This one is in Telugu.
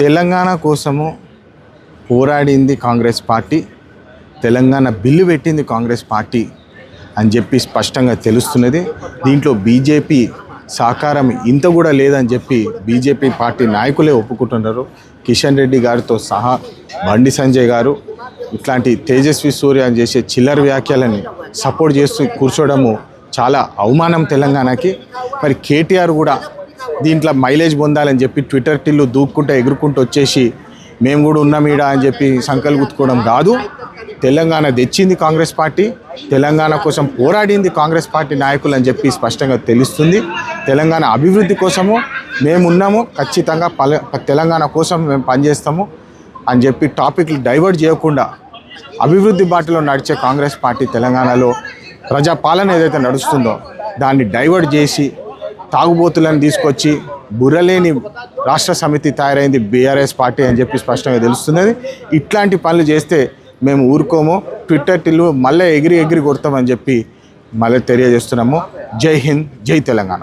తెలంగాణ కోసము పోరాడింది కాంగ్రెస్ పార్టీ, తెలంగాణ బిల్లు పెట్టింది కాంగ్రెస్ పార్టీ అని చెప్పి స్పష్టంగా తెలుస్తున్నది. దీంట్లో బీజేపీ సహకారం ఇంత కూడా లేదని చెప్పి బీజేపీ పార్టీ నాయకులే ఒప్పుకుంటున్నారు. కిషన్ రెడ్డి గారితో సహా బండి సంజయ్ గారు ఇట్లాంటి తేజస్వి సూర్య అని చేసే చిల్లర వ్యాఖ్యలని సపోర్ట్ చేస్తూ కూర్చోవడము చాలా అవమానం తెలంగాణకి. మరి కేటీఆర్ కూడా దీంట్లో మైలేజ్ పొందాలని చెప్పి ట్విట్టర్ టిల్లు దూక్కుంటూ ఎగురుకుంటూ వచ్చేసి మేము కూడా ఉన్నామీడ అని చెప్పి సంకలు గుర్తుకోవడం కాదు. తెలంగాణ తెచ్చింది కాంగ్రెస్ పార్టీ, తెలంగాణ కోసం పోరాడింది కాంగ్రెస్ పార్టీ నాయకులు అని చెప్పి స్పష్టంగా తెలుస్తుంది. తెలంగాణ అభివృద్ధి కోసము మేము ఉన్నాము, ఖచ్చితంగా తెలంగాణ కోసం మేము పనిచేస్తాము అని చెప్పి టాపిక్లు డైవర్ట్ చేయకుండా అభివృద్ధి బాటలో నడిచే కాంగ్రెస్ పార్టీ తెలంగాణలో ప్రజాపాలన ఏదైతే నడుస్తుందో దాన్ని డైవర్ట్ చేసి తాగుబోతులను తీసుకొచ్చి బుర్రలేని రాష్ట్ర సమితి తయారైంది బీఆర్ఎస్ పార్టీ అని చెప్పి స్పష్టంగా తెలుస్తున్నది. ఇట్లాంటి పనులు చేస్తే మేము ఊరుకోము, ట్విట్టర్ టిల్లు మళ్ళీ ఎగిరి కొడతామని చెప్పి మళ్ళీ తెలియజేస్తున్నాము. జై హింద్, జై తెలంగాణ.